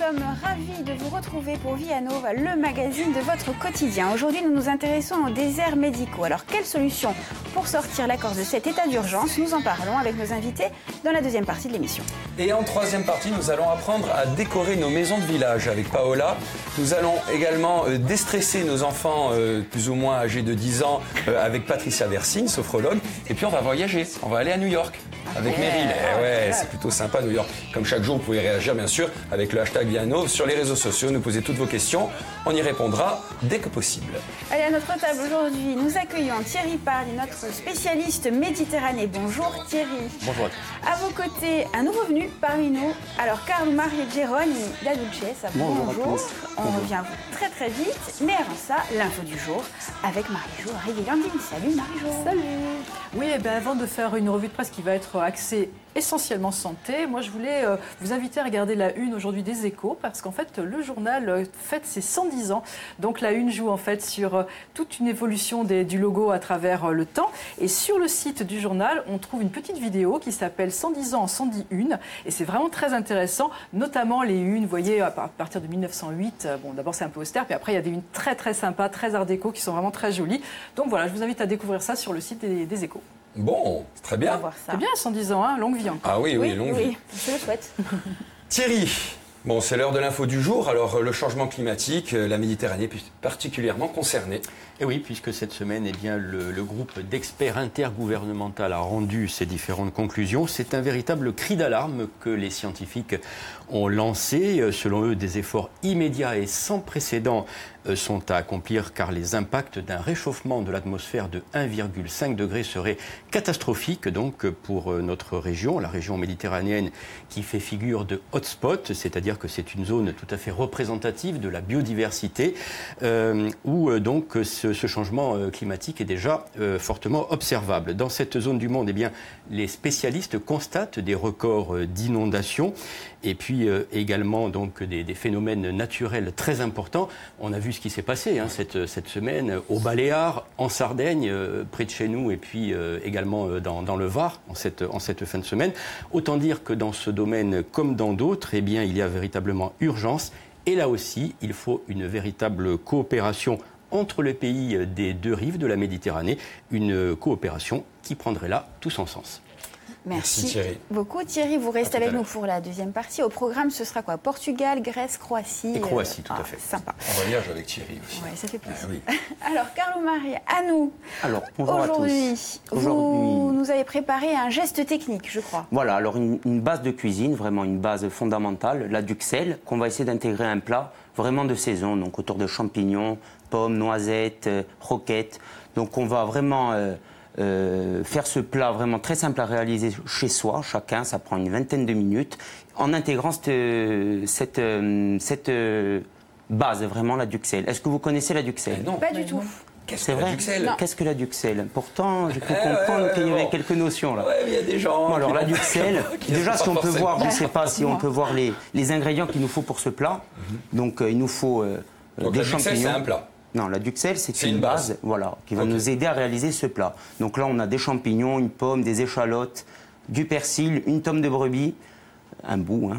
sommes ravis de vous retrouver pour Via Nova, le magazine de votre quotidien. Aujourd'hui, nous nous intéressons aux déserts médicaux. Alors, quelle solution pour sortir la Corse de cet état d'urgence? Nous en parlons avec nos invités dans la deuxième partie de l'émission. Et en troisième partie, nous allons apprendre à décorer nos maisons de village avec Paola. Nous allons également déstresser nos enfants plus ou moins âgés de 10 ans avec Patricia Versigne, sophrologue. Et puis on va voyager, on va aller à New York avec Meryl. Ouais, c'est plutôt sympa New York. Comme chaque jour, vous pouvez réagir bien sûr avec le hashtag Viano sur les réseaux sociaux, nous poser toutes vos questions. On y répondra dès que possible. Allez, à notre table aujourd'hui, nous accueillons Thierry Parly, notre spécialiste Méditerranée. Bonjour Thierry. Bonjour. À vos côtés, un nouveau venu parmi nous. Alors, Carlo Mario Geroni da Ducesa. Bonjour. On revient à vous très très vite. Mais avant ça, l'info du jour avec Marie-Jo Réguillandine. Salut Marie-Jo. Salut. Oui, et bien avant de faire une revue de presse qui va être axée essentiellement santé, moi je voulais vous inviter à regarder la une aujourd'hui des Échos parce qu'en fait le journal fête ses 110 ans. Donc la une joue en fait sur toute une évolution du logo à travers le temps. Et sur le site du journal, on trouve une petite vidéo qui s'appelle 110 ans en 110 unes. Et c'est vraiment très intéressant, notamment les unes, vous voyez, à partir de 1908. Bon, d'abord c'est un peu austère, puis après il y a des unes très très sympas, très art déco qui sont vraiment très jolies. Donc voilà, je vous invite à découvrir ça sur le site des Échos. Bon, très bien. C'est bien 110 ans, hein, longue vie encore. Ah oui, longue vie. Oui, je le souhaite. Thierry, bon, c'est l'heure de l'info du jour. Alors, le changement climatique, la Méditerranée est particulièrement concernée. Et oui, puisque cette semaine, eh bien, le groupe d'experts intergouvernemental a rendu ses différentes conclusions. C'est un véritable cri d'alarme que les scientifiques ont lancé. Selon eux, des efforts immédiats et sans précédent sont à accomplir car les impacts d'un réchauffement de l'atmosphère de 1,5 degré seraient catastrophiques donc pour notre région, la région méditerranéenne qui fait figure de hotspot, c'est-à-dire que c'est une zone tout à fait représentative de la biodiversité où donc ce changement climatique est déjà fortement observable. Dans cette zone du monde, eh bien, les spécialistes constatent des records d'inondations et puis également donc des phénomènes naturels très importants. On a vu ce qui s'est passé cette semaine aux Baléares, en Sardaigne, près de chez nous, et puis également dans le Var, en cette fin de semaine. Autant dire que dans ce domaine, comme dans d'autres, eh bien, il y a véritablement urgence. Et là aussi, il faut une véritable coopération entre les pays des deux rives de la Méditerranée, une coopération qui prendrait là tout son sens. Merci Thierry. beaucoup Thierry. Vous restez avec nous pour la deuxième partie. Au programme, ce sera quoi? Portugal, Grèce, Croatie. Et Croatie, tout à fait. Sympa. On voyage avec Thierry aussi. Ouais, ça fait plaisir. Oui. Alors, Carlo Marie, à nous. Alors, bonjour à tous. Vous nous avez préparé un geste technique, je crois. Voilà, alors une base de cuisine, vraiment une base fondamentale, la duxelle, qu'on va essayer d'intégrer à un plat vraiment de saison, donc autour de champignons, pommes, noisettes, roquettes. Donc on va vraiment faire ce plat vraiment très simple à réaliser chez soi, chacun, ça prend une vingtaine de minutes, en intégrant cette base, vraiment la duxelle. Est-ce que vous connaissez la duxelle? Non. Pas du tout. Qu'est-ce que la duxelle? Qu'est-ce que la duxelle? Pourtant, je peux comprendre qu'il y avait quelques notions là. Ouais, il y a des gens. Bon, alors la duxelle, déjà si on peut voir, je ne sais pas si on peut voir les ingrédients qu'il nous faut pour ce plat. Donc il nous faut donc, des la duxelle, champignons. C'est un plat. Non, la duxelle, c'est une base, voilà, qui va nous aider à réaliser ce plat. Donc là, on a des champignons, une pomme, des échalotes, du persil, une tome de brebis, un bout,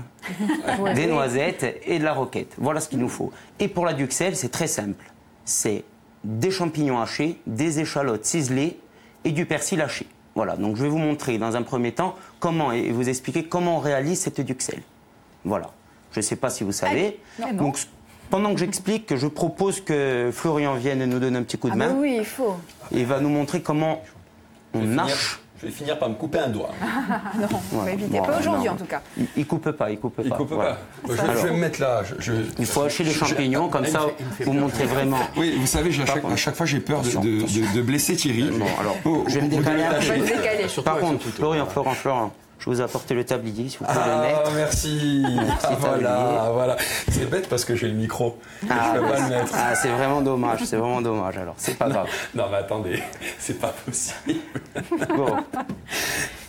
des noisettes et de la roquette. Voilà ce qu'il nous faut. Et pour la duxelle, c'est très simple. C'est des champignons hachés, des échalotes ciselées et du persil haché. Voilà, donc je vais vous montrer dans un premier temps comment et vous expliquer comment on réalise cette duxelle. Voilà, je ne sais pas si vous savez. Donc, pendant que j'explique, je propose que Florian vienne nous donner un petit coup de main. Ah oui, il faut. Il va nous montrer comment on hache. Je vais finir par me couper un doigt. Non, on va éviter. Pas aujourd'hui en tout cas. Il coupe pas, il coupe pas. Il coupe voilà. pas. Je vais me mettre là. Il faut hacher les champignons, comme ça vous montrez vraiment. Oui, vous savez, à chaque fois j'ai peur de blesser Thierry. Bon, alors, je vais me décaler un peu. Par contre, Florian, je vous ai apporté le tablier, si vous pouvez le mettre. Merci. Voilà. C'est bête parce que j'ai le micro. Je peux pas le mettre. Ah, c'est vraiment dommage, alors c'est pas grave. Non, mais attendez, c'est pas possible. Bon.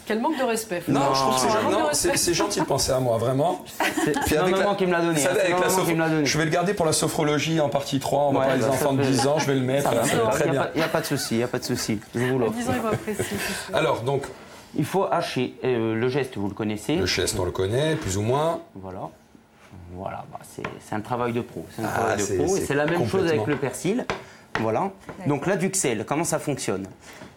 Quel manque de respect. Non, je trouve que c'est gentil de penser à moi, vraiment. C'est ma maman qui me l'a donné. Je vais le garder pour la sophrologie en partie 3. On va parler des enfants de 10 ans, je vais le mettre. Très bien. Il n'y a pas de souci, Je vous l'offre. 10 ans, il va apprécier. Alors, donc. Il faut hacher. Le geste, vous le connaissez. Le geste, on le connaît, plus ou moins. Voilà. Voilà, c'est un travail de pro. C'est un travail de pro. Et c'est c'est la même chose complètement. avec le persil. Voilà. Donc la duxelle, comment ça fonctionne?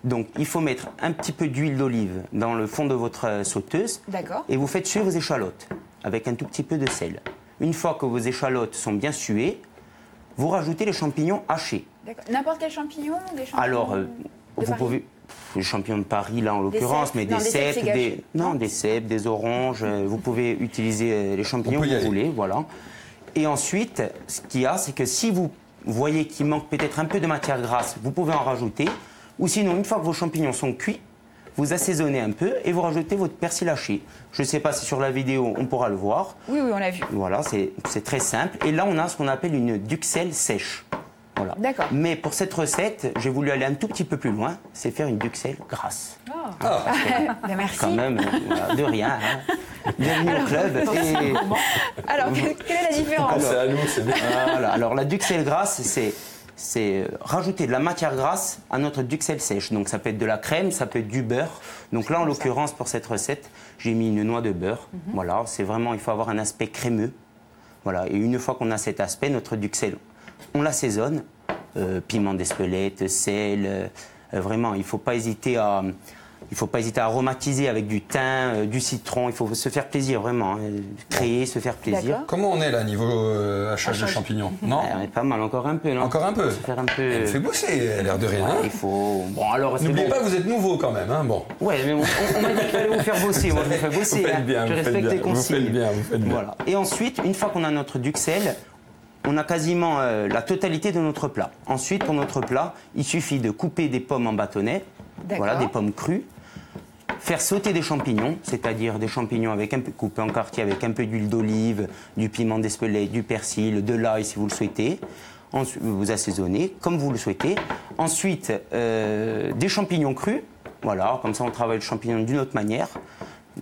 Donc il faut mettre un petit peu d'huile d'olive dans le fond de votre sauteuse. D'accord. Et vous faites suer vos échalotes avec un tout petit peu de sel. Une fois que vos échalotes sont bien suées, vous rajoutez les champignons hachés. D'accord. N'importe quel champignon, des champignons Alors, de vous Paris pouvez... Les champignons de Paris, là, en l'occurrence, cèpes? mais Non, des des cèpes, cèpes, c'est gâché. Non. des cèpes, des oranges. Vous pouvez utiliser les champignons On peut que y vous aller. voulez, voilà. Et ensuite, ce qu'il y a, c'est que si vous voyez qu'il manque peut-être un peu de matière grasse, vous pouvez en rajouter. Ou sinon, une fois que vos champignons sont cuits, vous assaisonnez un peu et vous rajoutez votre persil haché. Je ne sais pas si sur la vidéo, on pourra le voir. Oui, on l'a vu. Voilà, c'est très simple. Et là, on a ce qu'on appelle une duxelle sèche. Voilà. D'accord. Mais pour cette recette, j'ai voulu aller un tout petit peu plus loin, c'est faire une duxelle grasse. Ben, merci. Quand même, voilà, de rien. Hein. Bienvenue au club. Et Alors, quelle est la différence? C'est à nous, c'est bien. voilà. Alors la duxelle grasse, c'est rajouter de la matière grasse à notre duxelle sèche. Donc ça peut être de la crème, ça peut être du beurre. Donc là, en l'occurrence, pour cette recette, j'ai mis une noix de beurre. Voilà, c'est vraiment, il faut avoir un aspect crémeux. Voilà. Et une fois qu'on a cet aspect, notre duxelle, on l'assaisonne, piment d'Espelette, sel, vraiment, il ne faut pas hésiter à aromatiser avec du thym, du citron, il faut se faire plaisir vraiment, hein, créer, se faire plaisir. D'accord. Comment on est là, niveau hachage de champignons? Non? On est pas mal, encore un peu, non? Encore un peu? Se faire un peu... Elle fait bosser, elle a l'air de rien. Il faut... Bon, alors, c'est N'oubliez bon. pas que vous êtes nouveau quand même, hein, bon. Ouais, mais on m'a dit qu'il fallait vous faire bosser, moi je vous fais bosser. Vous faites hein. bien, Je vous faites respecte bien, les vous consignes. faites bien, vous faites bien. Voilà. Et ensuite, une fois qu'on a notre duxelle, on a quasiment la totalité de notre plat. Ensuite, pour notre plat, il suffit de couper des pommes en bâtonnets, D'accord. voilà, des pommes crues, faire sauter des champignons, c'est-à-dire des champignons avec un peu coupés en quartier avec un peu d'huile d'olive, du piment d'Espelette, du persil, de l'ail si vous le souhaitez. Ensuite, vous assaisonnez comme vous le souhaitez. Ensuite, des champignons crus, voilà, comme ça on travaille le champignon d'une autre manière.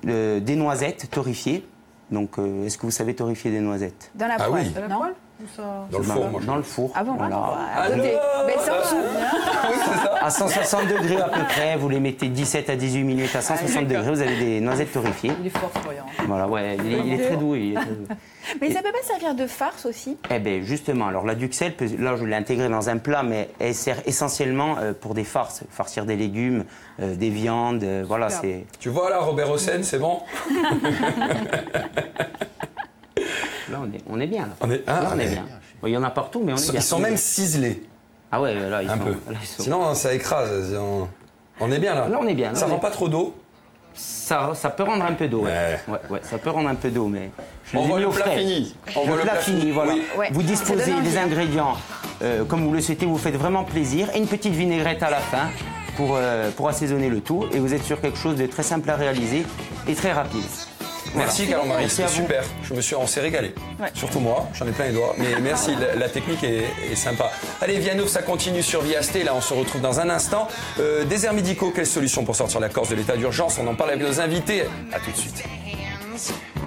Des noisettes torréfiées. Donc, est-ce que vous savez torréfier des noisettes? Dans la Ah poêle, oui. À la non? poêle ou ça... Dans le four, moi. Dans le four. Ah bon, voilà. à côté. Ben, c'est en dessous. Oui, c'est ça. À 160 degrés à peu près, vous les mettez 17 à 18 minutes à 160 degrés, vous avez des noisettes torréfiées. Il est fort souriant. Voilà, ouais, il est très doué. il est très doué. Mais ça peut pas servir de farce aussi? Eh bien, justement, alors la duxelle, là je l'ai intégrée dans un plat, mais elle sert essentiellement pour des farces, farcir des légumes, des viandes, voilà, c'est... Tu vois là, Robert Hossein, c'est bon? Là, on est bien. Là, On est- ah, là, on est mais- bien. Bon, il y en a partout, mais on est bien. Ils sont même ciselés, Ah ouais, là, ils un sont... peu. Là, ils sont- Sinon, ça écrase. On est bien là. Là, on est bien, là, Ça on rend est- pas trop d'eau. Ça peut rendre un peu d'eau, ouais. Ouais. Ouais, ça peut rendre un peu d'eau, mais... je On les ai voit mis le au plat frais. fini. On voit Le plat fini, voilà. Oui. Ouais. Vous Ça disposez donne envie. des ingrédients comme vous le souhaitez, vous faites vraiment plaisir. Et une petite vinaigrette à la fin pour assaisonner le tout. Et vous êtes sur quelque chose de très simple à réaliser et très rapide. Merci Voilà. Carl-Marie, Merci à c'était vous. super. On s'est régalé. Ouais. Surtout moi, j'en ai plein les doigts. Mais merci, la technique est sympa. Allez, Viano, ça continue sur Viasté. Là, on se retrouve dans un instant. Déserts médicaux, quelle solution pour sortir la Corse de l'état d'urgence? On en parle avec nos invités. À tout de suite. hands.